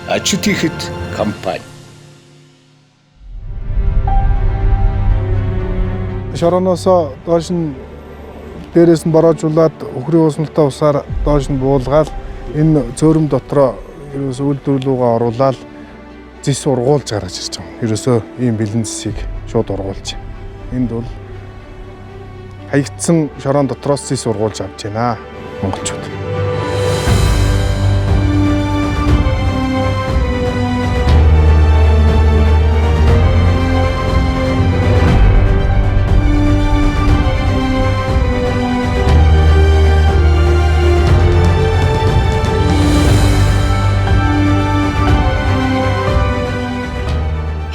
Ачит ихэд компани. Шороноосоо доош нь дээрээс нь бороожуулаад өхрийн уусмалтай усаар доош нь буулгаад энэ цөөрөм дотроо ерөөсөө үйлдвэрлэлүүгээ оруулаад зис ургуулж гаргаж ирж байгаа. Ерөөсөө ийм бэлэн зисийг шууд ургуулж. Энд бол хаягдсан шорон дотроос зис ургуулж авч байна монголчууд.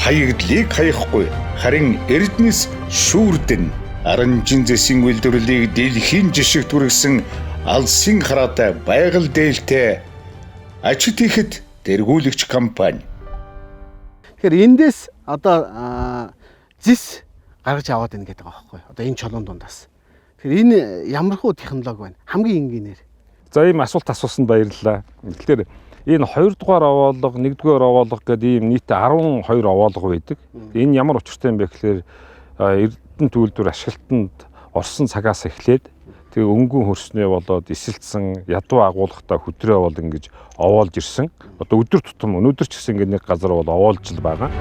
Хаягдлыг хаяхгүй харин Эрдэнэс шүүрдэн аранжин зэсийн үйлдвэрлэлийг дэлхийн жишгт хүргэсэн алсын хараатай байгаль дээлтэй ачит ихэд тэргүүлэгч компани. Тэгэхээр эндээс одоо зис гаргаж аваад байна гэдэг байгаа байхгүй. Одоо энэ чулуун дундаас. Тэгэхээр энэ ямархуу технологи байна. Хамгийн энгийнээр. За ийм асуулт асуусанд баярлалаа. Тэгэхээр энэ 2 дугаар овоолго, 1 дугаар овоолго гэдэг ийм нийт 12 овоолго байдаг. Энэ ямар учиртай юм бэ гэхээр Эрдэнэт үйлдвэр ашиглалтанд орсон цагаас эхлээд тэгээ өнгөн хөрснөө болоод эсэлдсэн ядуу агуулгатай хөдрөө бол ингэж овоолж ирсэн. Одоо өдөр тутам өнөөдөр ч гэсэн ингэ нэг газар бол овоолж л байгаа.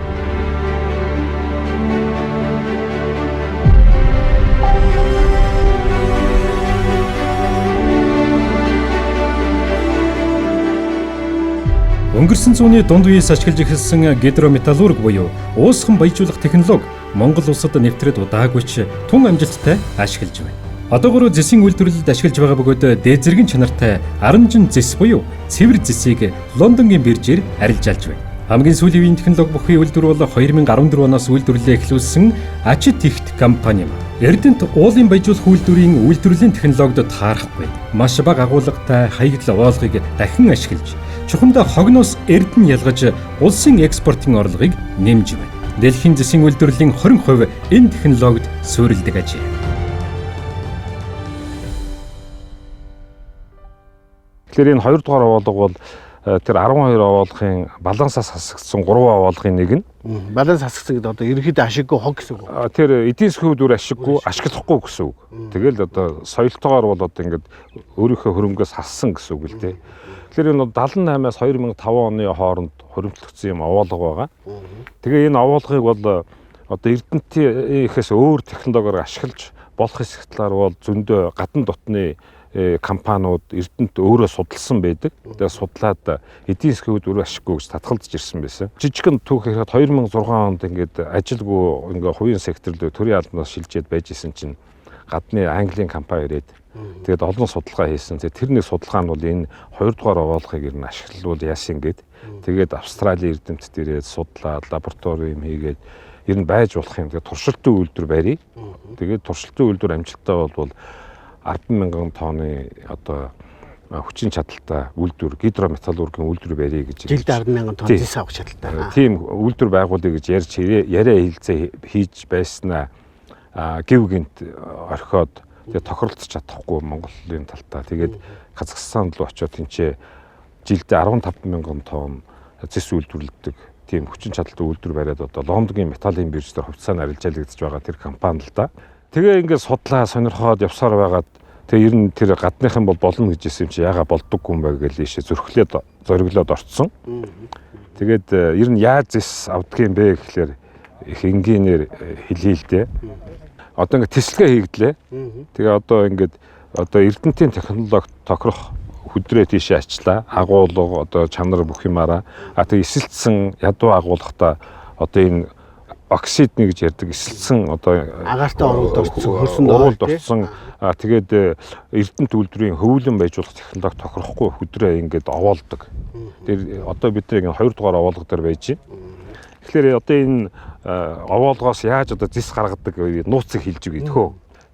Өнгөрсөн зууны дунд үеэс ашиглаж эхэлсэн гидрометаллурги буюу уусхан баяжуулах технологи Монгол улсад нэвтрээд удаагүй ч тун амжилттай ашиглаж байна. Одоогоор зэсийн үйлдвэрлэлд ашиглаж байгаа бөгөөд дээд зэргийн чанартай аранжин зэс буюу цэвэр зэсийг Лондонгийн биржээр арилжаалж байна. Хамгийн сүүлийн үеийн технологи бүхий үйлдвэр бол 2014 оноос үйлдвэрлэлээ эхлүүлсэн ачит ихэд компани юм. Эрдэнэт уулын баяжуулах үйлдвэрийн үйлдвэрлэлийн технологид таарахгүй. Маш бага агуулгатай хаягдл овоолгыг дахин ашиглаж чухамдаа хогноос Эрдэнэ ялгаж улсын экспортын орлогыг нэмж байна. Дэлхийн зэсийн үйлдвэрлэлийн 20% энэ технологид суурилдаг ажээ. Тэгэхээр энэ 2 дугаар овоолго бол тэр 12 овоолгын балансаас хасагдсан 3 овоолгын нэг нь. Баланс хасагдсан гэдэг одоо ерөнхийдөө ашиггүй хог гэсэн үг. Тэр эдийн засгийн хувьд ашиггүй, ашиглахгүй гэсэн үг. Тэгэл одоо соёлтойгоор бол одоо ингээд өөрийнхөө хөрөнгөөс хассан гэсэн үг л дээ. Тэгэхээр энэ 78-аас 2005 оны хооронд хуримтлагдсан юм овоолго байгаа. Тэгээ энэ овоолгыг бол одоо Эрдэнэтээс өөр технологиор ашиглаж болох хэсэг талаар бол зөндөө гадна дотны компаниуд Эрдэнэт өөрөө судалсан байдаг. Тэгээ судлаад эдийн засгийн хувьд өөр ашиггүй гэж татгалзаж ирсэн байсан. Жижигхэн түүх хэрэг 2006 онд ингээд ажилгүй ингээ хувийн секторлөө төрийн албанаас шилжээд байж исэн чинь гадны Английн компани ирээд тэгээд олон судалгаа хийсэн. Тэр нэг судалгаа нь бол энэ 2 дугаар овоолгыг ер нь ашиглавал яасан гээд тэгээд Австралийн Эрдэнэт ирээд судлаад лаборатори юм хийгээд ер нь байж болох юм. Тэгээд туршилтын үйлдвэр барья. Тэгээд туршилтын үйлдвэр амжилттай болвол 10,000 тонны одоо хүчин чадалтай үйлдвэр гидрометаллургийн үйлдвэр барья гэж жилд 10,000 тонн зис авах чадaltaй. Тийм үйлдвэр байгуулъя гэж ярьж яриа хэлцээ хийж байснаа гів гинт орхиод тэгээ тохиролцож чадахгүй Монголын талтаа. Тэгээд Казахстанд руу очиод тэнцээ жилдээ 15,000 тонн зис үйлдвэрлэдэг тийм хүчин чадалтай үйлдвэр бариад одоо Лондонгийн металлын биржээр хувьцаанд арилжаалагдж байгаа тэр компани л да. Тэгээ ингээд судлаа сонирхоод явсаар байгаад тэгээ ер нь тэр гадныхан бол болно гэж хэлсэн юм чи яага болдоггүй юм бэ гэж ийшээ зориглоод орцсон. Тэгээд ер нь яаж зис авдгийг юм бэ гэхлээр их энгийнээр хэлээ л дээ. Одоо ингээд тэсэлгээ хийгдлээ. Тэгээ одоо ингээд Эрдэнэтийн технологи тохирох хөдрөө тийшээ ачлаа. Агуулга одоо чанар бүх юмараа тэгээ эсэлдсэн ядуу агуулгатай одоо энэ оксидны гэж ярьдаг эсэлдсэн одоо агаартай хөрсөнд орсон тэгээд Эрдэнэт үйлдвэрийн хөвлөн байжуулах технологи тохирохгүй хөдрөө ингээд овоолдог. Тэр одоо бид нэг 2 дугаар овоолго дээр байж байна. Тэгэхээр одоо энэ овоолгоос яаж одоо зис гаргадаг нууцыг хэлж өгье тэхөө.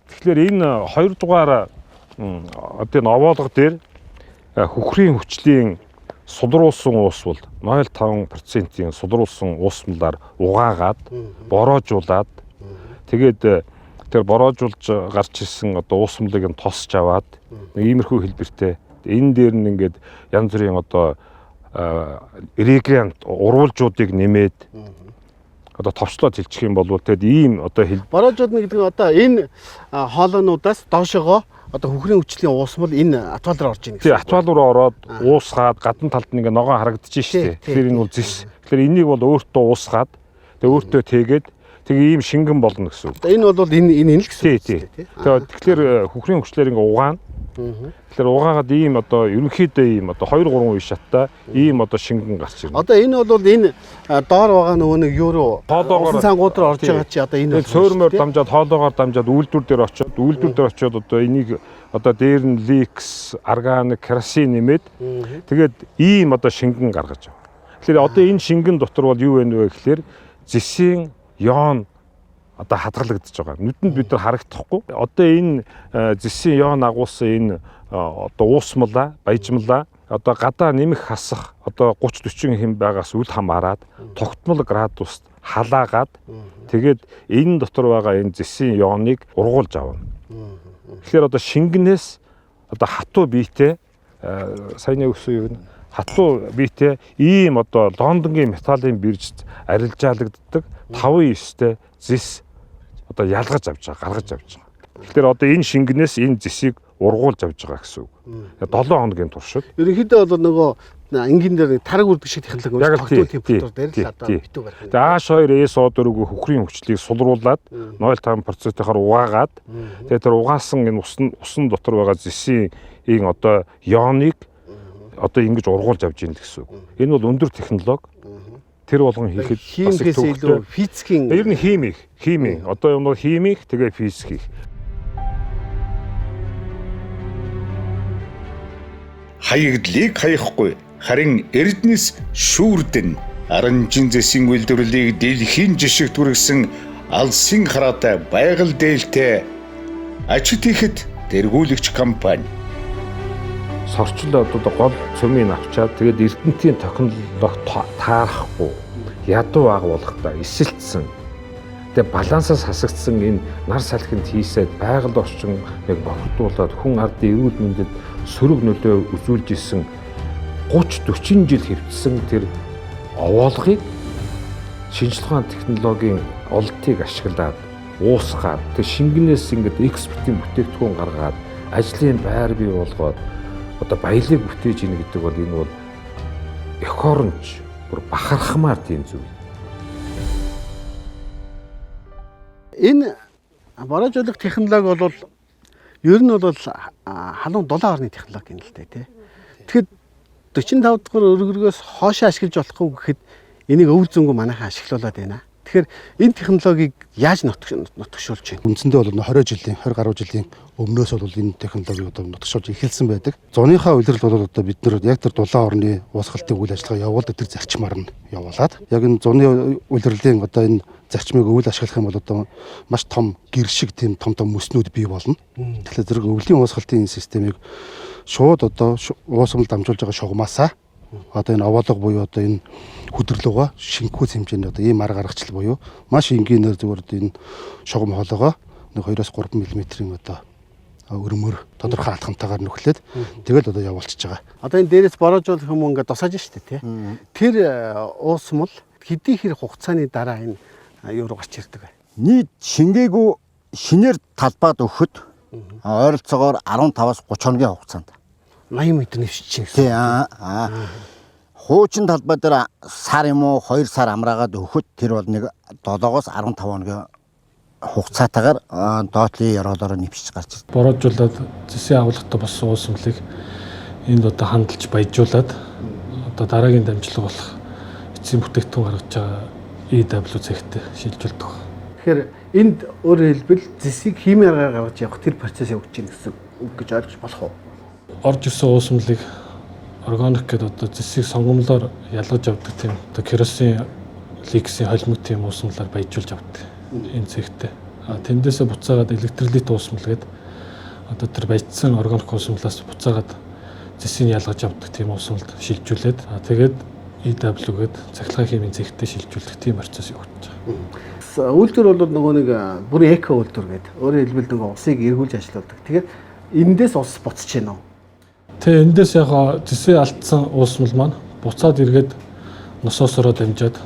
Тэгэхээр энэ 2 дугаар одоо энэ овоолго дээр хөхрийн хүчлийн сулруулсан уус бол 0.5%-ийн сулруулсан уусмалаар угаагаад бороожуулаад тэгээд тэр бороожуулж гарч ирсэн одоо уусмалыг нь тосч аваад нэг иймэрхүү хэлбэртэй энэ дээр нь ингээд янз бүрийн одоо ирригент урвалжуудыг нэмээд одоо товчлоод хэлчих юм бол тэгэд ийм одоо Борожууд нь гэдэг нь одоо энэ хоолойнуудаас доошогоо одоо хөхрийн хүчлийн уусмал энэ атвал руу орж ийн гэсэн. Тий, атвал руу ороод уусгаад гадна талд нь ингээ ногоо харагдаж штэ. Тэгэхээр энэ бол зис. Тэгэхээр энийг бол өөртөө уусгаад тэгээ өөртөө тэгээд тэгээ ийм шингэн болно гэсэн үг. Энэ бол энэ л гэсэн. Тий. Тэгэхээр хөхрийн хүчлэр ингээ угаана. Тэгэхээр угаагаад ийм одоо ерөнхийдөө ийм одоо 2 3 үе шаттай ийм одоо шингэн гарч ирнэ. Одоо энэ бол энэ доор байгаа нөгөө нэг евро хоолоогоор сангууд руу орж байгаа чи одоо энэ цөөрмөр дамжаад хоолоогоор дамжаад үйлдвэр дээр очиод одоо энийг одоо дээр нь ликс, органик, керосин нэмээд тэгээд ийм одоо шингэн гаргаж байгаа. Тэгэхээр одоо энэ шингэн дотор бол юу вэ гэхээр зэсийн йон одоо хадгалагдаж байгаа. Нүдэнд бид нар харагдахгүй. Одоо энэ зэсийн йон агуулсан энэ одоо уусмалаа, баяжмалаа одоо гадаа нэмэх хасах одоо 30 40 хэм байгаас үл хамааран тогтмол градуст халаагаад тэгээд энэ дотор байгаа энэ зэсийн йоныг ургуулж авна. Тэгэхээр одоо шингэнээс одоо хатуу биетэй саяны өссөн юу вэ? Хатуу биетэй ийм одоо лондонгийн металлын биржид арилжаалагддаг 5.9-тэй зэс одоо ялгаж авч байгаа, гаргаж авч байгаа. Тэгэхээр одоо энэ шингэнээс энэ зэсийг ургуулж авч байгаа гэсэн үг. 7 хоногийн туршид. Ерөнхийдөө бол нөгөө энгийн дээр тараг үрдэг шиг технологи тогтмол температур дээр л одоо битүү барих. Тэгээ H2SO4-г хөхрийн хүчлийг сулруулад 0.5%-аар угаагаад тэгээ тэр угаасан энэ усан дотор байгаа зэсийн одоо ионыг одоо ингэж ургуулж авч ийн гэсэн үг. Энэ бол өндөр технологи. Тэр болгон хийхэд химикээс илүү физикийн ер нь хими одоо юм бол химик тэгээ физик. Хаягдлыг хаяхгүй харин эрдэнэс шүүрдэн аранжин зэсийн үйлдвэрлэлийг дэлхийн жишгт хүргэсэн алсын хараатай байгаль дээлтэй ажид хийхэд тэргүүлэгч компани сорчил одоо гол цөмийг авчаад тэгээд эрдэнтийн технологи таарахгүй ядуу агуулгатай эсэлтсэн тэгээд балансаас хасагдсан энэ нар салхинд хийсээд байгаль орчин яг бохирдуулаад хүн ардын эрүүл мэндэд сөрөг нөлөө үзүүлж исэн 30 40 жил хэвчсэн тэр овоолгыг шинжилгээ ухааны технологийн олдтыг ашиглаад уусгаад тэр шингэнээс ингээд экспертийн бүтээгдэхүүн гаргаад ажлын байр бий болгоод одоо баялаг бүтээж ийн гэдэг бол энэ бол эх оронч бүр бахархмаар тийм зүйл. Энэ баруужуулах технологи бол ер нь бол халуун 7 орны технологи юм л дээ тий. Тэгэхэд 45 дахь өргөргөөс хоошоо ашиглаж болохгүй гэхэд энийг өвөр зөнгөө манайхан ашиглуулад байна. Тэгэхээр энэ технологиг яаж нутагшуулж байна? Үндсэндээ бол 20 жилийн 20 гаруй жилийн өмнөөс бол энэ технологи одоо нутагшуулж эхэлсэн байдаг. Зуныхаа улирал бол одоо бид нар яг тэр дулаан орны уусгалтын үйл ажиллагаа явуулдаг тэр зарчмаар нь явуулаад яг энэ зуны улирлын одоо энэ зарчмыг өвөл ашиглах юм бол одоо маш том гэр шиг тийм том мөснүүд бий болно. Тэгэхээр зэрэг өвлийн уусгалтын энэ системийг шууд одоо уусмал дамжуулж байгаа шугамаасаа одоо энэ овоолго буюу одоо энэ хөдөрлөгөө шинхүүц хэмжээний одоо ийм арга гаргачлал буюу маш энгийнээр зүгээр энэ шугам хоолойгоо 2-3 мм-ийн одоо өрмөр тодорхой алхамтайгаар нөхлөөд тэгэл одоо явуулчихж байгаа. Одоо энэ дээрээс бороожуулах юм ингээд досааж штэ тий. Тэр уусмал хэдий хэр хугацааны дараа энэ юу руу гарч ирдэг вэ? Нийт шингээгүй шинээр талбайд өгөхөд ойролцоогоор 15-аас 30 хоногийн хугацаанд 80 м нэвшиж чинь. Тий хуучин талбай дээр сар юм уу 2 сар амраагаад өгөхөд тэр бол нэг 7-оос 15 хоногийн хугацаатаагаар доотлын ёроолоор нэвшиж гарч ирдэг. Бороожуулаад зэсийн авлагатай болсон уусмлыг энд одоо хандалж баяжуулаад одоо дараагийн дамжлага болох эцсийн бүтээгдэхүүн гаргаж байгаа EWZ-тэй шилжүүлдэг. Тэгэхээр энд өөрөөр хэлбэл зэсийг химиаргаар гаргаж явах тэр процесс явагдаж байна гэсэн үг гэж ойлгож болох уу? Орж ирсэн уусмлыг органик гэдэг одоо зэсийг сонгомлоор ялгаж авдаг тийм одоо керосин, ликсийн холимог тийм уусмлаар баяжуулж авдаг энэ цэгтэй. Тэндээсээ буцаагаад электролит уусмал гэдэг одоо тэр баяжсан органик уусмлаас буцаагаад зэсийг ялгаж авдаг тийм уусмалд шилжүүлээд тэгээд EW гээд цахилгаан химийн цэгтэй шилжүүлдэг тийм процесс явагдаж байгаа. Үйлдвэр бол нөгөө нэг бүрийн эко үйлдвэр гэдэг. Өөрөөр хэлбэл нөгөө усыг эргүүлж ажилладаг. Тэгэхээр эндээс ус буцаж байна уу? Тэгээ эндээс яг зэсээ алдсан уусмал маань буцаад эргээд носоосороо дамжаад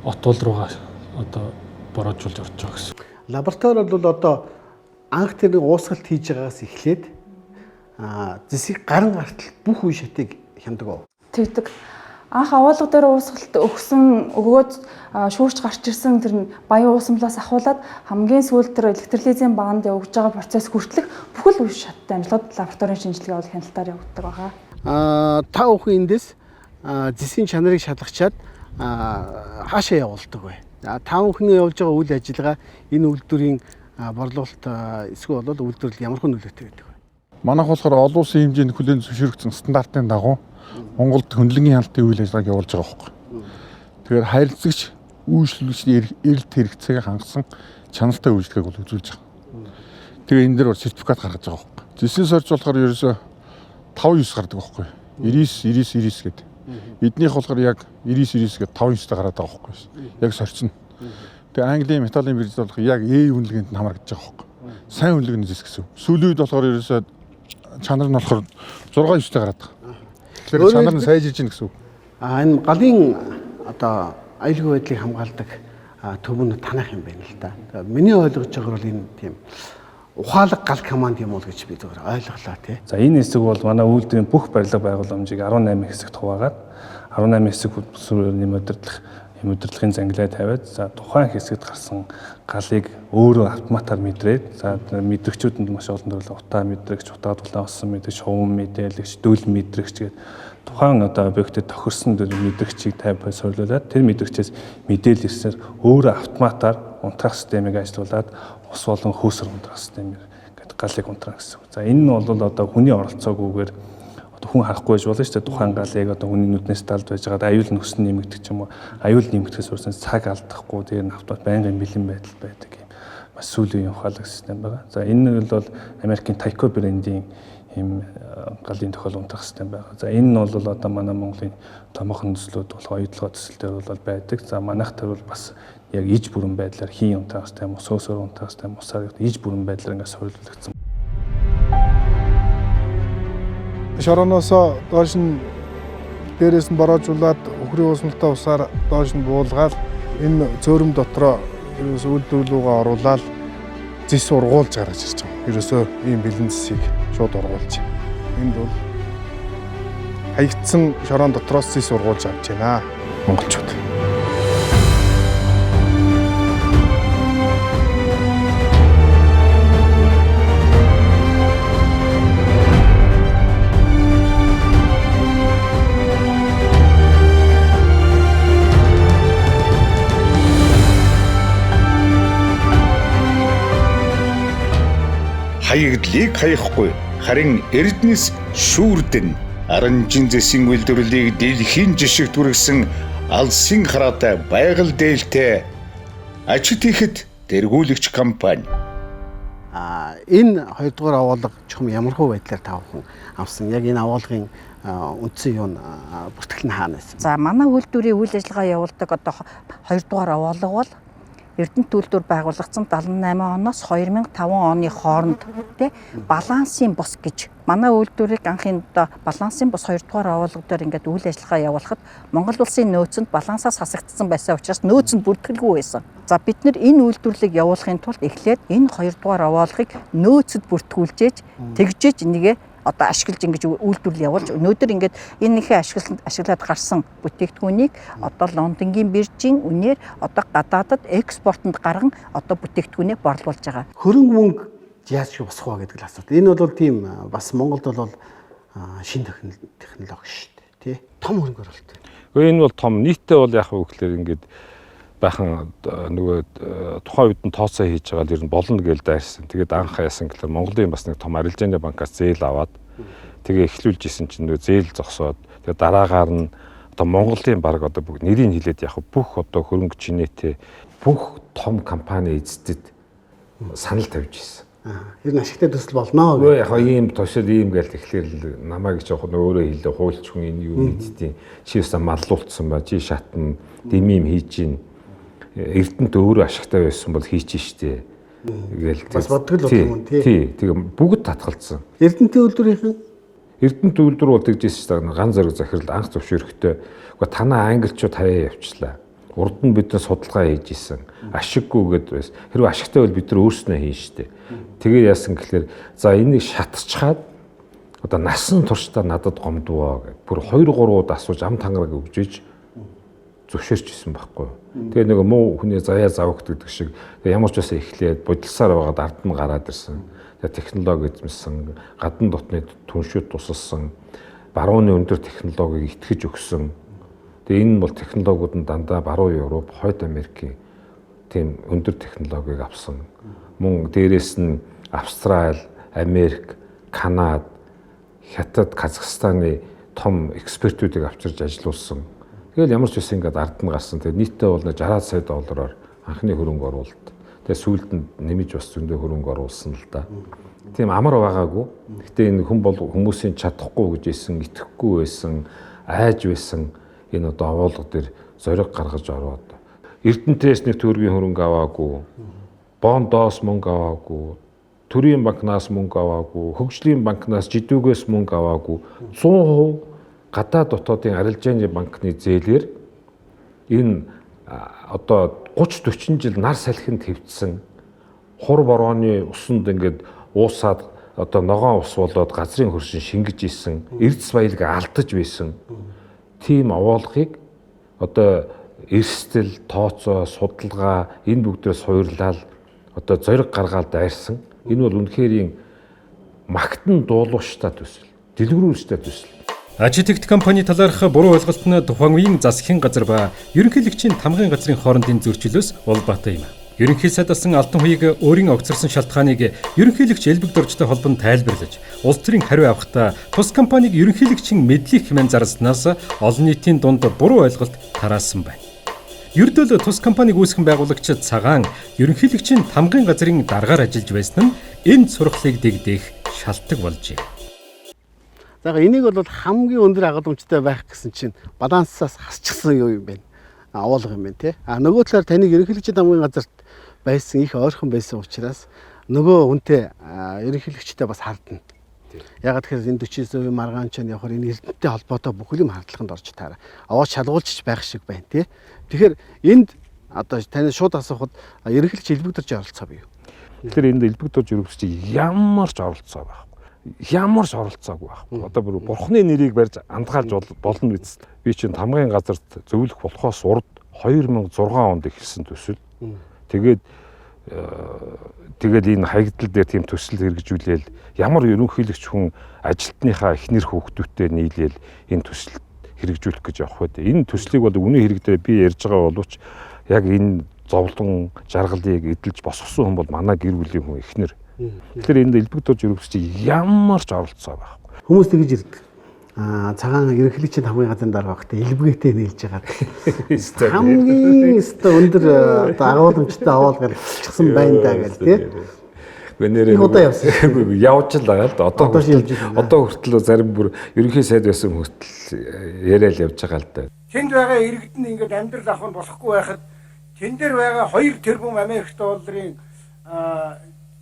отвол руугаа одоо бороожуулж орж байгаа гэсэн. Лаборатори бол одоо анх тэр уусгалт хийж байгаагаас эхлээд зэсийг гарын гартал бүх үе шатыг хямдаг уу? Тэгдэг. Анх агуулга дээр уусгалт өгөөд шүүрч гарч ирсэн тэр баян уусамлаас ахуулаад хамгийн сүүлд тэр электролизийн баанд явагдаж байгаа процесс хүртэлх бүхэл үе шаттай амжилтад лабораторийн шинжилгээ бол хяналтаар явагддаг байгаа. Та бүхэн эндээс зэсийн чанарыг шалгачаад хаашаа явуулдаг вэ? Та бүхний явуулж байгаа үйл ажиллагаа энэ үйлдвэрийн борлуулалт эсвэл үйлдвэрлэл ямар хүн нөлөөтэй байдаг вэ? Манайх болохоор олон улсын хэмжээнд хүлээн зөвшөөрөгдсөн стандартын дагуу Монголд хөндлөнгийн хяналтын үйл ажиллагааг явуулж байгаа байхгүй. Тэгэхээр харилцагч үйлчлүүлэгч эрэлт хэрэгцээг хангасан чанартай үйлчлэгийг бол үзүүлж байгаа. Тэгээ энэ дээр сертификат гаргаж байгаа байхгүй. Зэсийн сорж болохоор ерөөсөө 5-9 гардаг байхгүй. 99 гэдэг. Эднийх болохоор яг 99 гэдэг 5-9-тэй гараад байгаа байхгүй. Яг сорьцно. Тэгээ Английн металлын бирж болох яг A үнэлгээнд нь хамрагдаж байгаа байхгүй. Сайн үнэлгээний зэс гэсэн. Сүүлийн үед болохоор ерөөсөө чанар нь болохоор 6-9-тэй гараад байгаа. Тэгэхээр чанар нь сайжирж гин гэсэн үг. Энэ галын одоо аюулгүй байдлыг хамгаалдаг төв нь танах юм байна л да. Миний ойлгож байгаагаар бол энэ тийм ухаалаг гал команд юм уу гэж би зөвхөн ойлголоо тий. За энэ хэсэг бол манай үйлдвэрийн бүх барилга байгууламжийг 18 хэсэгт хуваагаад 18 хэсэг удирдлагын зангилаа тавиад за тухайн хэсэгт гарсан галыг өөрөө автоматар мэдрээд за мэдрэгчүүдэнд маш олон төрлийн утаа мэдрэгч, утаа дулаасан мэдрэгч, шувуу мэдээлэгч, дүүл мэдрэгч гэдэг тухайн одоо объектэд тохирсон мэдрэгчийг тавиад суулуулад тэр мэдрэгчээс мэдээлэл ирсээр өөрөө автоматар унтраах системийг ажиллуулад ус болон хөөсөр унтраах системээр гэдэг галыг унтраах гэсэн. За энэ нь бол одоо хүний оролцоогүйгээр одоо хүн харахгүй байж болно шүү дээ. Тухайн галыг одоо хүний нүднээс талд байж байгаа аюул нөхсөн нэмэгдэх ч юм уу. Аюул нэмэгдэхээс урьсан цаг алдахгүй тэр нь автомат байнгын бэлэн байдал байдаг юм. Маш сүүлийн ухаалаг систем байгаа. За энэ бол Америкийн Tyco брендийн ийм галын тохиол унтраах систем байгаа. За энэ нь бол одоо манай Монголын томоохон төслүүд болох оюутлогоо төсөл дээр бол байдаг. За манайх тэр бол бас яг иж бүрэн байдлаар хийн унтраах систем, усөөр унтраах систем, усаар иж бүрэн байдлаар ингээд суурилуулагдсан. Шорооноос доош нь дээрээс нь бороожуулаад өхрийн уусмалтай усаар доош нь буулгаад энэ цөөрөм дотроо ерөөсөө үйлдвэрлэлүүгээ оруулаад зис ургуулж гаргаж ирж байгаа. Ерөөсөө ийм бэлэн зисийг шууд ургуулж. Энд бол хаягдсан шороон дотроос зис ургуулж авч байна монголчууд. Хаягдлыг хаяхгүй харин Эрдэнэс шүүрдэн аранжин зэсийн үйлдвэрлэлийг дэлхийн жишгт хүргэсэн алсын хараатай байгаль дээлтэй ажид хийхэд тэргүүлэгч компани. Энэ хоёрдугаар агуулга чухам ямархуу байдлаар тавхан авсан. Яг энэ агуулгын үндсэн юу нь бүртгэл нь хаанаас? За манай үйлдвэрийн үйл ажиллагаа явуулдаг одоо хоёрдугаар агуулга бол Эрдэнэт үйлдвэр байгуулагдсан 78 оноос 2005 оны хооронд тий балансын бус гэж манай үйлдвэрийг анхын одоо балансын бус 2 дугаар агуулга дээр ингээд үйл ажиллагаа явуулахад Монгол улсын нөөцөнд балансаас хасагдсан байсан учраас нөөцөнд бүртгэлгүй байсан. За бид нэр энэ үйлдвэрлэлийг явуулахын тулд эхлээд энэ 2 дугаар агуулгыг нөөцөд бүртгүүлжээж тэгжээж нэгэ одоо ашиглаж ингэж үйлдвэрлэл явуулж өнөөдөр ингээд энэхээ ашиглаад гарсан бүтээгдэхүүнийг одоо Лондонгийн биржийн үнээр одоо гадаадад экспортод гарган одоо бүтээгдэхүүнээ борлуулж байгаа. Хөрөнгө мөнгө яаж босох вэ гэдэг л асуулт. Энэ бол тийм бас Монголд бол шинэ технологи шүү дээ, тий? Том хөрөнгө оруулалт. Энэ бол том нийтдээ бол яг хөө гэхэлэр ингээд бахан нөгөө тухайн үед нь тооцоо хийж байгаа л ер нь болно гэж дайрсан. Тэгээд анх яасан гэхээр Монголын бас нэг том арилжааны банкаас зээл аваад тэгээ эхлүүлж исэн чинь нөгөө зээл зогсоод тэгээд дараагаар нь одоо Монголын баг одоо бүгд нэрийг хэлээд яг бүх одоо хөрөнгө чинээтэй бүх том компани эздэд санал тавьж ирсэн. Ер нь ашигтай төсөл болно гэх. Яг ийм тушаал ийм гээл тэгэхээр намайг жоохон өөрөө хэлээ хуульч хүн энэ юу мэдтiin чи өсө маллуулсан ба чи шатна дэмим хийж гин Эрдэнэт өөрөө ашигтай байсан бол хийчих штэ гээл бас боддог л юм тий. Тэгээ бүгд татгалцсан. Эрдэнэтийн үйлдвэрийн Эрдэнэт үйлдвэр бол тэгжсэн шүү дээ. Ган зэрэг захирал анх зөвшөөрөхдөө үгүй танаа англичууд хаяа явчлаа. Урд нь бид нар судалгаа хийж исэн. Ашиггүй гэд байсан. Хэрвээ ашигтай бол бид нар өөрснөө хийн штэ. Тэгээ яасан гэхэлэр за энийг шатчихад одоо насан туршдаа надад гомдвоо гэх. Бүр 2-3 удаа асууж ам тангараг өгжиж зөвшөөрч исэн байхгүй. Тэгээ нэг муу хүний заяа завгдаг шиг ямар ч байсан эхлээд бодилсаар байгаад ард нь гараад ирсэн. Тэгээ технологи эзэмсэн, гадна дотны түншүүд тусалсан, барууны өндөр технологиг итгэж өгсөн. Тэгээ энэ бол технологиуд нь дандаа баруун Европ, Хойд Америкийн тийм өндөр технологиг авсан. Мөн дээрэс нь Австрали, Америк, Канада, Хятад, Казахстаны том экспертүүдийг авчирж ажилуулсан. Тэгэл ямар ч байсан ингээд ард нь гарсан. Тэгээ нийтдээ бол 60 сая доллараар анхны хөрөнгө оруулалт. Тэгээ сүүлд нь нэмж бас зөндөө хөрөнгө оруулсан л да. Тийм амар байгаагүй. Гэтэ энэ хүмүүсийн чадахгүй гэж исэн, итгэхгүй байсан, айж байсан энэ одоо овоолго дээр зориг гаргаж ороод Эрдэнэтээс нэг төгрөгийн хөрөнгө аваагүй, бондоос мөнгө аваагүй, төрийн банкнаас мөнгө аваагүй, хөгжлийн банкнаас жидүүгээс мөнгө аваагүй, 100% гадаад дотоодын арилжааны банкны зээлээр энэ одоо 30-40 жил нар салхинд хэвдсэн хур борооны усанд ингээд уусаад одоо ногоон ус болоод газрын хөршин шингэж исэн, эрдэс баялаг алдаж байсан. Тийм овоолгыг одоо эрсдэл, тооцоо, судалгаа энэ бүгдээс суурлаад одоо зориг гаргаад дайрсан. Энэ бол үнэхээр магтан дуулууштай төсөл, дэлгэрүүлжтэй төсөл. Архитект компани талаарх буруу ойлголт нь тухайн үеийн засгийн газар ба ерөнхийлөгчийн тамгын газрын хоорондын зөрчилөөс улбаатай юм. Ерөнхий сайд асан Алдан хуйг өөрийн огцорсон шалтгааныг ерөнхийлөгч Элбэг Доржтой холбон тайлбарлаж, улс төрийн хариу авахдаа тус компаниг ерөнхийлөгчийн мэдлэг хэмээн зарснаас олон нийтийн дунд буруу ойлголт тараасан байна. Ердөө тус компаниг үүсгэн байгуулагч цагаан ерөнхийлөгчийн тамгын газрын даргаар ажиллаж байсан нь энэ сургалтыг дэгдэх шалтгаан болжээ. За энийг бол хамгийн өндөр агуулмжтай байх гэсэн чинь балансаас хасчихсан юу юм бэ? Овоолго юм байна тий. Нөгөө талаар таныг ерөнхийлөгчийн тамгын газарт байсан их ойрхон байсан учраас нөгөө үнтэй ерөнхийлөгчтэй бас хардна. Яг тэгэхээр энэ 49% маргаанчаа явахаар энэ эрдэнэтэй холбоотой бүхэл юм хардлаганд орж таараа. Аваад шалгуулчих байх шиг байна тий. Тэгэхээр энд одоо таны шууд асуухад ерөнхийлөгч Элбэг Дорж оролцоо бий юу? Тэгэхээр энд Элбэг Дорж ерөнхийлөгч ямар ч оролцоо байхгүй. Ямар ч оролцоогүй байхгүй. Одоо бүр бурхны нэрийг барьж андгаалж болно биз. Би чинь тамгын газарт зөвлөх болохоос урд 2006 онд эхэлсэн төсөл. Тэгээд энэ хаягдал дээр тийм төсөл хэрэгжүүлээл ямар ерөнхийлөгч хүн ажилтныхаа эхнэр хүүхдүүдтэй нийлээл энэ төсөл хэрэгжүүлэх гэж явах байдаг. Энэ төслийг бол үнэн хэрэгдээ би ярьж байгаа боловч яг энэ зовлон жаргалыг эдэлж босгосон хүн бол манай гэр бүлийн хүн эхнэр. Тэгэхээр энд Элбэг Дорж ерөнхийлөгч ямар ч оролцоо байхгүй. Хүмүүс тэгж ирдэг. Цагаан ерөнхийлөгчийн тамгын газрын дараа багтаа элбэгээтэй нээлж байгаа. Хамгийн өндөр агуулмжтай аваад гарчихсан байна да гэл тий. Гэнэрээ явж л байгаа л да. Одоо хүртэл зарим бүр ерөнхий сайд байсан хүртэл яриад явж байгаа л да. Тэнд байгаа иргэдэн ингээд амьдрал авах нь болохгүй байхад тэн дээр байгаа 2 тэрбум Америк долларын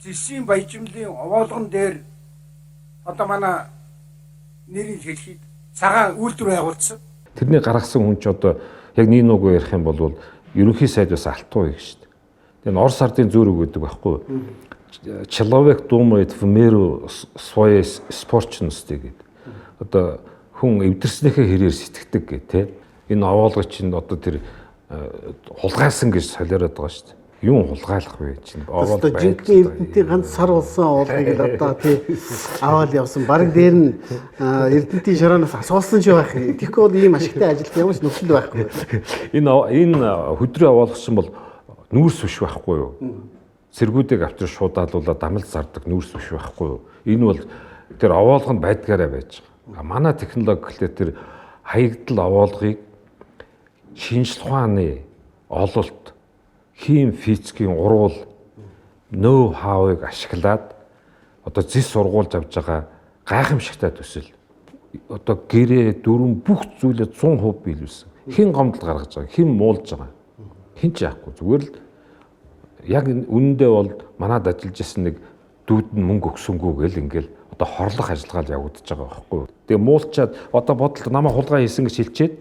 зэсийн баяжмлын овоолгон дээр одоо манай нэрийг хэлхийд цагаан үйлдвэр байгуулсан. Тэрний гаргасан хүн ч одоо яг нэг нүгөө ярих юм бол ерөнхий сайдаас алтуу их шүү дээ. Тэгээ Орос ардын зөөрөг гэдэг байхгүй. Человек думает в меру своей испорченности гэдэг. Одоо хүн эвдэрснийхээ хэрээр сэтгэдэг гэх тээ. Энэ овоолгоч чинь одоо тэр хулгайсан гэж солиороод байгаа шүү дээ. Юу хулгайлах вэ чинь овоол байна. Жинхэнэ эрдэнтийн ганц сар болсон овоолгыг л одоо тий аваад явсан. Бараг дээр нь эрдэнтийн шороноос асуулсан ч байх. Тэгэхгүй бол ийм ашигтай ажилт ямар ч нөхцөл байхгүй. Энэ хөдрөө овоолгоч бол нүүрс биш байхгүй юу? Цэргүүдийг авчир шуудаалуулаад дамал зардаг нүүрс биш байхгүй юу? Энэ бол тэр овоолго нь байдгаараа байж байгаа. Манай технологи гэхлээр тэр хаягдал овоолгыг шинжлэх ухааны ололт, хим физикийн урвал, ноу хавыг ашиглаад одоо зис сургуулж авж байгаа гайхамшигтай төсөл. Одоо гэрээ, дүрм бүх зүйлээ 100% биелүүлсэн. Хэн гомдол гаргаж байгаа, хэн муулж байгаа. Хэн ч яахгүй. Зүгээр л яг үнэндээ бол манад ажиллаж исэн нэг дүүд нь мөнгө өгсөнгүү гэл ингээл одоо хорлох ажиллагаа явагдаж байгаа байхгүй юу. Тэгээ муулчаад одоо бодолд намайг хулгай хийсэн гэж хэлчихэд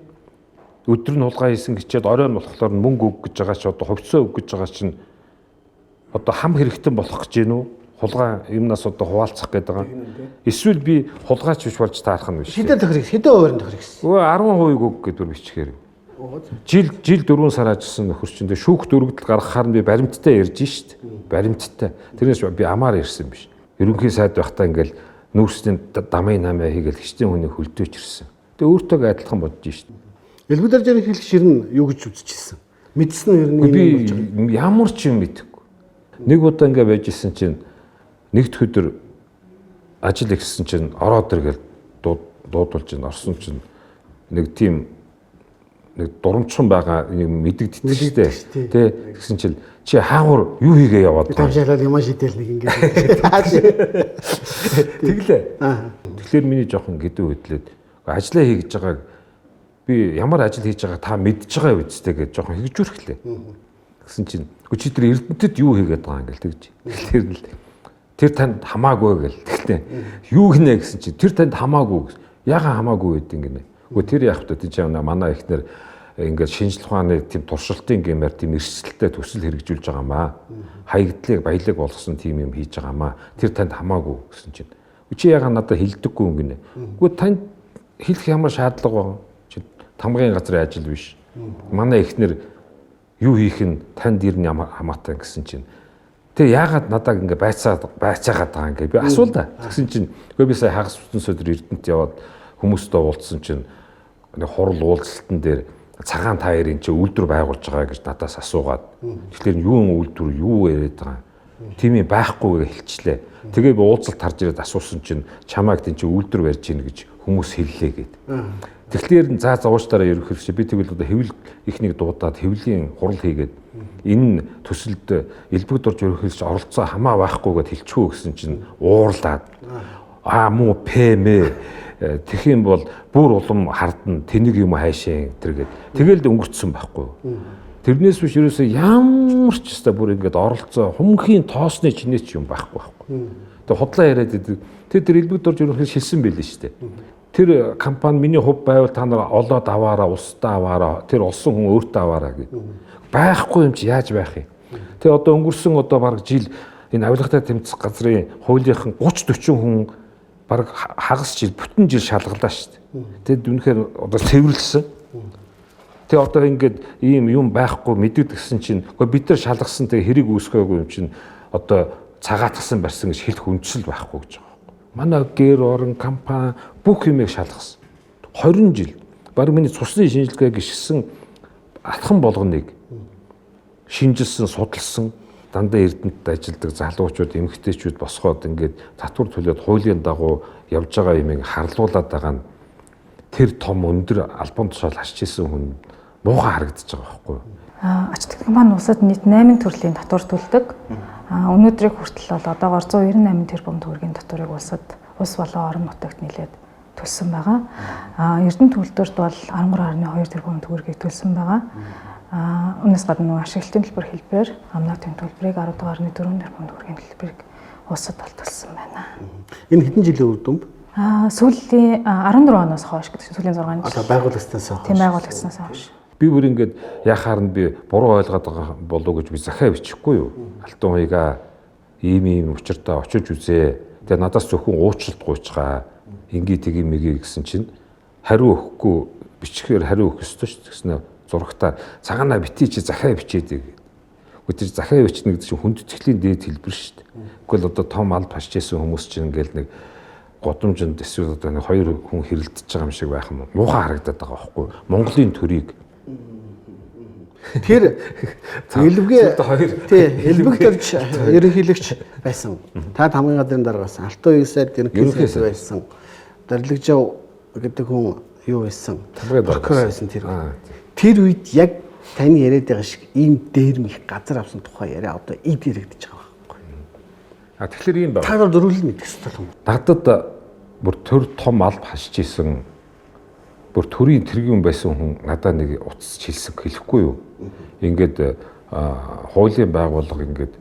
өдөр нь хулгай хийсэн гэчихэд оройн болохоор мөнгө өг гэж байгаа ч одоо хувьцаа өг гэж байгаа чинь одоо хам хэрэгтэн болох гэж гинүү хулгай юмнаас одоо хуваалцах гээд байгаа. Эсвэл би хулгайч биш болж таарах нь биш. Хэдэн тохирох хэдэн хуваарь тохирох гэсэн. Өө 10% өг гэдгээр бичгээр. Жил 4 сар ажилласан нөхөр чинь шүүхт өргөдөл гаргахаар нь би баримттай ярьж шít. Баримттай. Тэрнээс би амаар ярьсан биш. Ерөнхий сайд байхдаа ингээл нүүрсний дамын намаа хийгээл хичнээн хүний хөлдөөч ирсэн. Тэгээ өөртөө адилхан бодож шít. Элбэг даржны хэлэх шир нь юу гэж үзчихсэн. Мэдсэн нь ер нь би ямар ч юм мэдэхгүй. Нэг удаа ингээ байж исэн чинь нэгд өдөр ажил ихсэн чинь ороод иргээл дуудулж чинь орсон чинь нэг тийм нэг дурамчхан байгаа юм мэдэгддэг шүү дээ. Тэ тэгсэн чинь чи хаагур юу хийгээ яваад байгаа. Тамшаалал юм шидэл нэг ингээ. Тэглээ. Тэгэхээр миний жоохон гэдүү хөдлөөд ажиллаа хийж байгааг би ямар ажил хийж байгааг та мэдж байгаа юу үстэй гэж жоохон хэрэгжүүлэхлээ. Тэгсэн чинь чи тэр Эрдэнэтэд юу хийгээд байгаа юм гээл тэгж. Тэр танд хамаагүй гэл. Тэгтээ юу гинэ гэсэн чинь тэр танд хамаагүй. Яагаад хамаагүй гэдэг юм гинэ. Гэхдээ тэр яг та тийч манай ихнэр ингээд шинжлэх ухааны тийм туршилтын гэмээр тийм эрсдэлтэй төсөл хэрэгжүүлж байгаамаа. Хаягдлыг баялаг болгосон тийм юм хийж байгаамаа. Тэр танд хамаагүй гэсэн чинь. Чи яагаад надад хэлдэггүй юм гинэ. Гэхдээ танд хэлэх ямар шаардлага байна? Чи тамгын газрын ажил биш. Манай ихнэр юу хийх нь танд ирнэ ямар хамаатай гэсэн чинь. Тэг яагаад надад ингээ байцаагаад байгаа ингээ би асуул да. Тэгсэн чинь үгүй би сая хагас бүтэн өдөр Эрдэнэт яваад хүмүүстэй уулзсан чинь нэг хурал уулзалтан дээр цагаан таарын чи үйлдвэр байгуулж байгаа гэж надаас асуугаад тэгэхээр юу үйлдвэр юу яриад байгаа тийм юм байхгүй гэж хэлчихлээ. Тэгээ би уулзалт харж ирээд асуусан чинь чамайг тийм чи үйлдвэр барьж ийн гэж хүмүүс хэллээ гэд. Тэгэхээр заа зовоочтараа ерөөхдөө би тэгвэл одоо хэвлэл ихнийг дуудаад хэвлийн хурал хийгээд энэ төсөлд элбэг дурж ерөөхдөө оролцоо хамаа байхгүйгээд хэлчихүү гэсэн чинь уурлаад муу пэмэ тэгэх юм бол бүр улам хардна тэнийг юм хайшаа тэргээд тэгэл өнгөрцсөн байхгүй. Тэрнээс биш ерөөсөө ямар ч өстой бүр ингээд оролцоо хүмүүхийн тоосны чинээч юм байхгүй байхгүй. Тэгээ худлаа яриад идэг. Тэр элбэг дурж ерөөхдөө шилсэн байлээ шүү дээ. Тэр компани миний хувь байвал та нар олоод аваараа устдаа аваараа тэр олсон хүн өөртөө аваараа гэдэг. Байхгүй юм чи яаж байх юм. Тэгээ одоо өнгөрсөн одоо бараг жил энэ авилгатай тэмцэх газрын хуулийнхан 30-40 хүн бараг хагас жил бүтэн жил шалгалаа шүү дээ. Тэгэд үнэхээр одоо цэвэрлсэн. Тэгээ одоо ингээд ийм юм байхгүй мэддэг гэсэн чинь үгүй бид нар шалгасан тэгээ хэрэг үүсгээгүй юм чинь одоо цагаатгсан барьсан гэж хэлэх үндсэл байхгүй гэж байгаа. Манай гэр орон компани бүх юмыг шалгасан. 20 жил баг миний цусны шинжилгээ гიშгсэн атхан болгоныг шинжилсэн, судалсан дандаа Эрдэнэтэд ажилладаг залуучууд, эмэгтэйчүүд босгоод ингээд татвар төлөөд хуулийн дагуу явж байгаа юмыг харлуулад байгаа нь тэр том өндөр албан тушаал хашчихсан хүн муухай харагдаж байгаа байхгүй юу? Ачтдаг компани улсад нийт 8 төрлийн татвар төлдөг. Өнөөдрийг хүртэл бол одоогоор 198 тэрбум төгрөгийн татварыг улсад улс болон орон нутагт нийлээд төлсөн байгаа. Эрдэнэт үйлдвэрт бол 13.2 тэрбум төгрөгийг төлсөн байгаа. Үүнээс гадна ашиглалтын төлбөр хэлбэрээр амнатын төлбөрийг 10.4 тэрбум төгрөгийн төлбөрийг улсад бол төлсөн байна. Энэ хэдэн жилийн үр дүн? Сүүлийн 14 оноос хойш гэдэг сүүлийн 6 жил. Одоо байгуулагдсанаас хойш. Тийм байгуулагдсанаас хойш. Би бүр ингээд яхаар нь би буруу ойлгоод байгаа болов гэж би захиа бичихгүй юу. Алтан хуйгаа ийм учиртай очиж үзээ. Тэгээ надаас зөвхөн уучлалт гуйчгаа. Ингээ тгий мэгээ гэсэн чинь хариу өгөхгүй бичихээр хариу өгөх ёстой шүү. Тэгснэ зурагтаа цагаанаа битгий чи захиа бичээд. Гэхдээ захиа бичнэ гэдэг чинь хүндэтгэлийн дээд хэлбэр шүү дээ. Тэгвэл одоо том алд хашижсэн хүмүүс чинь ингээл нэг годомжинд эсвэл одоо нэг хоёр хүн хэрэлдэж байгаа юм шиг байх юм. Муухай харагдаад байгаа байхгүй. Монголын төрийг тэр элбэг элбэг төрж ерөнхийлөгч байсан. Та хамгийн гадрын дарга байсан. Алтан уясад ерөнхийлөгч байсан. Дарлагжав гэдэг хүн юу байсан? Прокурор байсан тэр. Тэр үед яг таны яриад байгаа шиг ийм дээрмих газар авсан тухай яриа одоо эд яригдчих байгаа байхгүй. Тэгэхээр ийм байна. Та нар дөрвөл мэдэх ёстой юм. Надад бүр төр том алба хашиж исэн бүр төрийн тэргийн байсан хүн надад нэг утас хэлсэн хэлэхгүй юу. Ингээд хуулийн байгууллага ингээд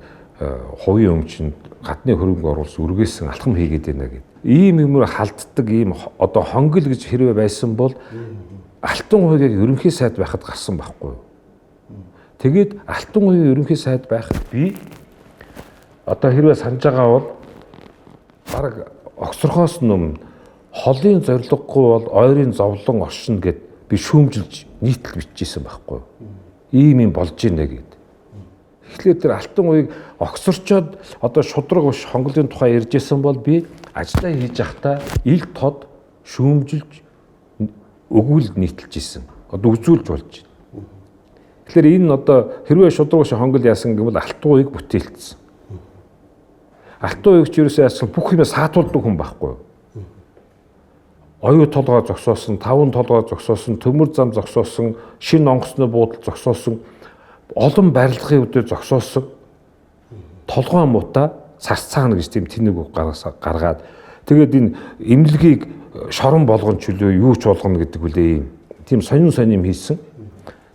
хувийн өмчөнд гадны хөрөнгө оруулалт үргээсэн алхам хийгээд байна гэд. ийм юмруу халддаг ийм одоо хонгил гэж хэрвээ байсан бол Алтан хувийг ерөнхий сайд байхад гарсан байхгүй юу? Тэгээд Алтан хувийн ерөнхий сайд байхад би одоо хэрвээ санаж байгаа бол бараг огцорхоос өмнө холын зориггүй бол ойрын зовлон оршин гэд би шүүмжилж нийтлэл бичижсэн байхгүй юу? Ийм болж ийнэ гэд. Тэгэхээр тэр Алтан хувийг огцорчоод одоо шудраг биш хонголын тухай ярьжсэн бол би ажлаа хийж байхдаа ил тод шүүмжилж өгүүлд нийтэлж исэн. Одоо үзүүлж болж байна. Тэгэхээр энэ одоо хэрвээ шудраг биш хонгол яасан гэвэл Алтан хувийг бүтээлцсэн. Алтан хувийг ч ерөөсөө яасан бүх юмаа саатуулдаг хүн байхгүй юу? Оюу толгой зогсоосон, таван толгой зогсоосон, төмөр зам зогсоосон, шин онгоцны буудал зогсоосон, олон барилгын үдээр зогсоосон толгой муута царц цаана гэж тийм тэнэг үг гаргаад тэгээд энэ эмнэлгийг шорон болгон чөлөө юу ч болгоно гэдэг үлээ юм. Тийм сонин юм хийсэн.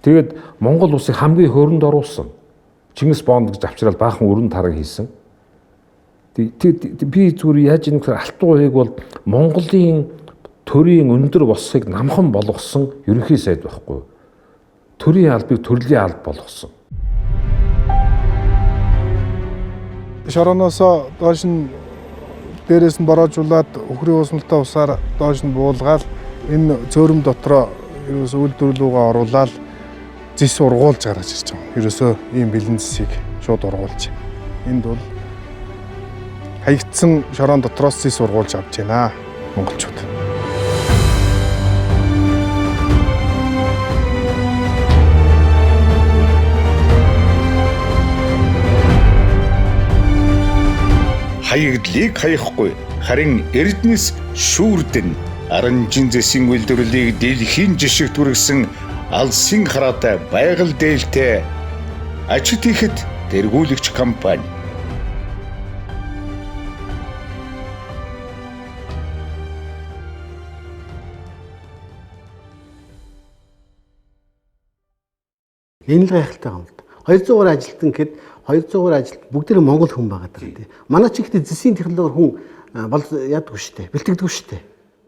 Тэгээд Монгол улсыг хамгийн хөрөнд оруулсан. Чингис Бонд гэж авчрал баахан өрн тараг хийсэн. Би зүгээр яаж юм гэхээр Алтан хувийг бол Монголын төрийн өндөр босхийг намхан болгосон ерөнхий сайд байхгүй. Төрийн албыг төрлийн алба болгосон. Шороноосоо доош нь дээрээс нь бороожуулаад өхрийн усмалтай усаар доош нь буулгаад энэ цөөрөм дотроо ерөөсөө үйлдвэрлэлүүгээ оруулаад зис ургуулж гаргаж ирж байгаа. Ерөөсөө ийм бэлэн зисийг шууд ургуулж. Энд бол хаягдсан шорон дотроос зис ургуулж авч байна монголчууд. Хаягдлыг хаяхгүй харин Эрдэнэс шүүрдэн аранжин зэсийн үйлдвэрлэлийг дэлхийн жишгт хүргэсэн алсын хараатай байгаль дээлтэй ажид хийхэд тэргүүлэгч компани. Энэ л гайхалтай юм л да. 200 гаруй ажилтан гэхэд 200 гаруй ажилт бүгд нь Монгол хүн байгаа даа тий. Манай ч ихтэй зэсийн технологи хүн бол яадаггүй шүү дээ. Бэлтгэдэггүй шүү дээ.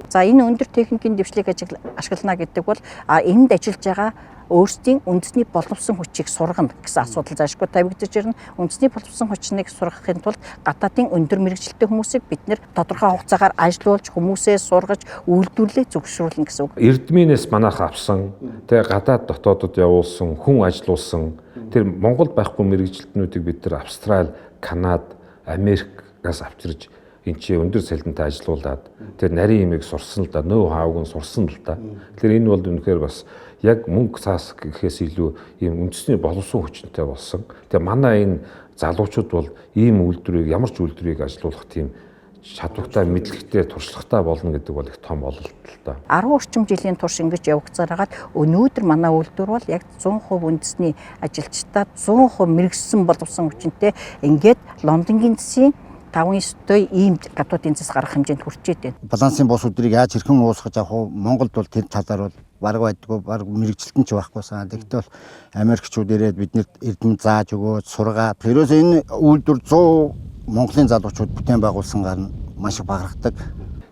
За энэ өндөр техникийн дэвшлиг ашиглана гэдэг бол энд ажиллаж байгаа өөрсдийн үндэсний боловсон хүчийг сургана гэсэн асуудал заашгүй тавигдаж ирнэ. Үндэсний боловсон хүчнийг сургахын тулд гадаадын өндөр мэргэжилтэй хүмүүсийг бид нэр тодорхой хугацаагаар ажилуулж хүмүүсээ сургаж үйлдвэрлэлээ зөвшөөрүүлнэ гэсэн үг. Эрдмийнээс манайх авсан, тэгээ гадаад дотоодод явуулсан, хүн ажилуулсан тэр Монголд байхгүй мэргэжилтнүүдийг бид нар Австрали, Канада, Америкаас авчирж энэ чи өндөр сэлэнтэй ажилуулад тэр нарийн имийг сурсан л да, нөө хаавг нь сурсан л да. Тэгэхээр энэ бол үнэхээр бас яг мөнгө цаас гэхээс илүү ийм үндэсний боловсон хүчинтэй болсон. Тэгээ манай энэ залуучууд бол ийм үйлдвэрийг ямар ч үйлдвэрийг ажилуулах тийм чадвартай, мэдлэгтэй, туршлагатай болно гэдэг бол их том бололт л да. 10 орчим жилийн турш ингэж явагцаар хагаад өнөөдөр манай үйлдвэр бол яг 100% үндэсний ажилчдаа 100% мэрэгсэн боловсон хүчинтэй ингээд Лондонгийн засгийн 5-9 ийм гадуудын зэс гаргах хэмжээнд хүрчээд байна. Балансын бус өдрийг яаж хэрхэн уусгаж авах вэ? Монголд бол тэр талаар бол бараг байдгүй, бараг мэрэгжилтэн ч байхгүйсэн. Тэгвэл Америкчууд ирээд биднэрт эрдэм зааж өгөөд сургаад тэрөөс энэ үйлдвэр 100 Монголын залуучууд бүтээн байгуулсан гар нь маш их багархдаг.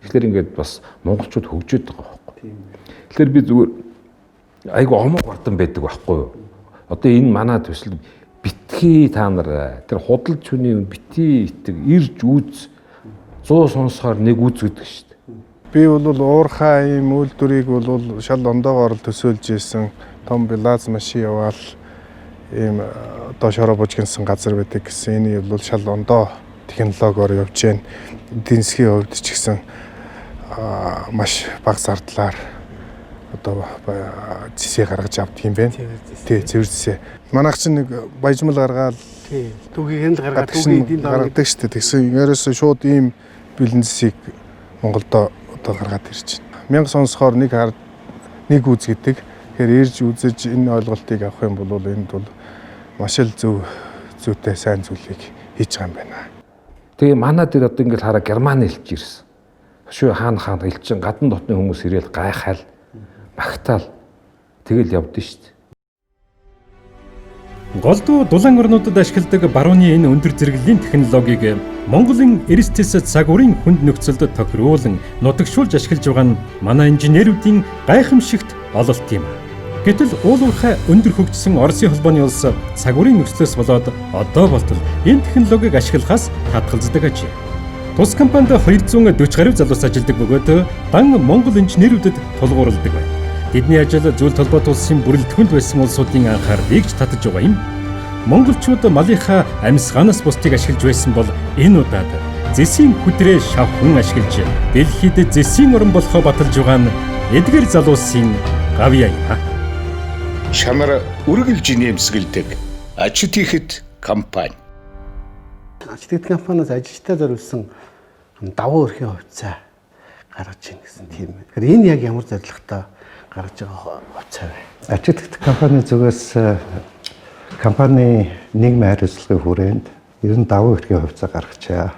Тэгэхээр ингээд бас монголчууд хөгжөөд байгаа байхгүй. Тэгэхээр би зүгээр айгу омог бартан байдаг байхгүй юу? Одоо энэ манай төсөл битгий та нар тэр худалч хүний битгий итэг ирж үз 100 сонсохоор нэг үз гэдэг шүү дээ. Би бол уурхай ийм үйлдвэрийг бол шал ондоогоор төсөөлж ийсэн том балаз машин яваал ийм одоо шороо бужигнсан газар байдаг гэсэн. Энэ бол шал ондоо технологиор явж гэн. Эдийн засгийн хувьд ч гэсэн маш бага зардлаар одоо зэсээ гаргаж авдаг юм байна. Тий, цэвэр зэсээ. Манайх чинь нэг баяжмал гаргаад тий, түүхийг л гаргаад түүхийг эдийн гаргадаг шүү дээ. Тэгсэн ерөөсөө шууд ийм бэлэн зэсийг Монголд одоо гаргаад ирж байна. 1000 сонсохоор нэг хар нэг үз гэдэг. Тэгэхээр ирж үзэж энэ ойлголтыг авах юм бол энд бол маш л зүйтэй сайн зүйлийг хийж байгаа юм байна. Тэгээ манай дээр одоо ингээд хараа Германы хэлж ирсэн. Шүү хаана хэлчин гадна дотны хүмүүс ирээл гайхаал багтаал тэгэл явдсан шүү дээ. Голдуу дулаан орнуудад ашигладаг барууны энэ өндөр зэрэглэлийн технологиг Монголын Эристис цаг уурын хүнд нөхцөлд тохируулан нутагшуулж ашиглаж байгаа нь манай инженеруудын гайхамшигт ололт юм. Гэтэл уулуурхай өндөр хөгжсөн Оросын холбооны улс цаг уурын нөхцлөөс болоод одоо болтол энэ технологиг ашиглахаас хатгалздаг ажээ. Тус компанид 240 гаруй залуус ажилладаг бөгөөд дан Монгол инженерүүдэд тулгуурладаг байна. Тэдний ажил зүйл толгойд улсын бүрэлдэхүүнд байсан улсуудын анхаарлыг ч татаж байгаа юм. Монголчууд малынхаа амьсгаанаас бусдыг ашиглаж байсан бол энэ удаад зэсийн хүдрээ шавхан ашиглаж дэлхийд зэсийн орн болохоо баталж байгаа нь эдгэр залуусын гавьяа юм. Чанар үргэлж нэмсгэлдэг ачит ихэд компани. Ачит ихэд компаниас ажилчдаа зориулсан давуу эрхийн хувьцаа гаргаж ийн гэсэн тийм. Тэгэхээр энэ яг ямар зорилготой гаргаж байгаа хувьцаа вэ? Ачит ихэд компани зүгээс компани нийгмийн хариуцлагын хүрээнд ер нь давуу эрхийн хувьцаа гаргачаа.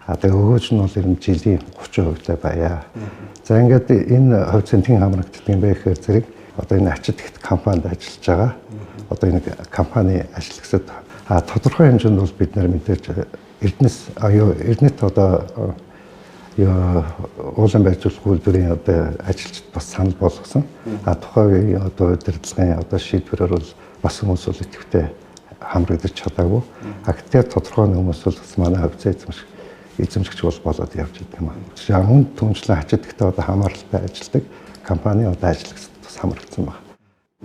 Тэгээ өгөөж нь бол ер нь жилийн 30% байя. За ингээд энэ хувьцаанд хэн хамрагддаг юм бэ гэхээр зэрэг одоо энэ ачит ихэд компанид ажиллаж байгаа. Одоо энэ компани ажиллагчид тодорхой хэмжээнд бол бид нар мэдээж Эрдэнэт одоо уулан байршуулах үйлдвэрийн одоо ажилчид бас санал болгосон. Тухайн одоо удирдлагын одоо шийдвэрээр бол бас хүмүүс бол идэвхтэй хамрагдаж чадаагүй. Гэхдээ тодорхой хүмүүс бол манай хувьцаа эзэмшигч болоод явж байгаа юм аа. Хүн түншлэн ачит ихдээ одоо хамааралтай ажилладаг компани одоо ажиллагчид бас хамрагдсан байна.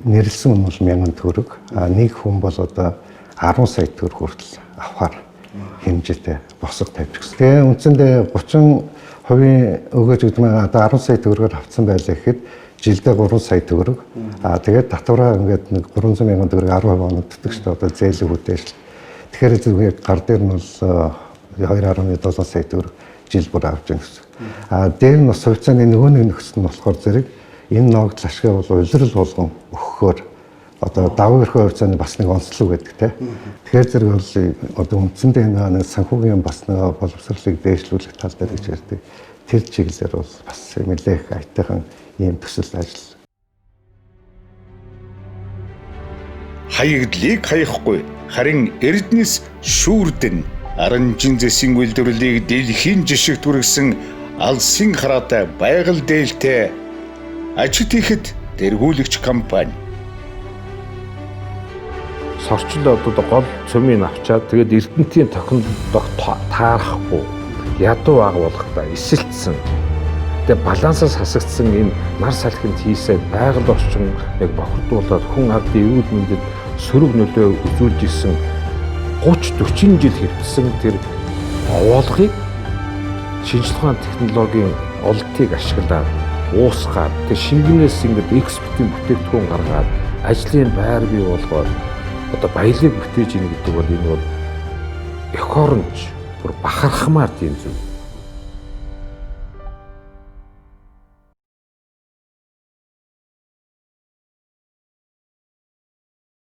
Нэрлсэн нь бол 1000 төгрөг. Нэг хүн бол одоо 10 сая төгрөг хүртэл авахар хэмжээтэй босго тавьчих. Тэгээ үндсэндээ 30% өгөөж гэдэг нь одоо 10 сая төгрөгөөр авсан байлаа гэхэд жилдээ 3 сая төгрөг. Тэгээд татвараа ингээд нэг 300 мянган төгрөг 10% оногддог шүү дээ. Одоо зээлийн үдээшл. Тэгэхээр зүгээр гар дээр нь бол 2.7 сая төгрөг жил бүр авч байгаа гэсэн. Дээр нь бас хувьцааны нөгөө нэг нөхцөл нь болохоор зэрэг энэ ногдол ашиг бол улирал болгон өгөхөөр одоо давуу эрхийн хувьцааны бас нэг онцлог байдаг тийм. Тэгэхээр зэрэг бол одоо үндсэндээ нэг санхүүгийн бас нэг боловсролыг дээшлүүлэх тал дээр гэж ярьдаг. Тэр чиглэлээр бол бас нэлээх айтайхан ийм төсөл ажил. Хаягдлыг хаяхгүй харин Эрдэнэс шүүрдэн аранжин зэсийн үйлдвэрлэлийг дэлхийн жишгт хүргэсэн алсын хараатай байгаль дээлтэй ачит ихэд тэргүүлэгч компани. Сорчил одоо гол цөмийг авчаад тэгээд Эрдэнэтийн технологи таарахгүй ядуу ага болгохдоо эсэлтсэн. Тэгээд балансаас хасагдсан энэ нар салхинд хийсээ байгаль орчин яг бохирдуулаад хүн ардын эрүүл мэндэд сөрөг нөлөө үзүүлж исэн 30-40 жил хэвтсэн тэр овоолгыг шинжлэх ухааны технологийн олдтыг ашиглаад уусгаад тэр шингэнээс ингээд экспортын бүтээгдэхүүн гаргаад ажлын байр бий болгоод одоо баялаг бүтээж ийн гэдэг бол энэ бол экоронч бүр бахархмаар тийм зүйл.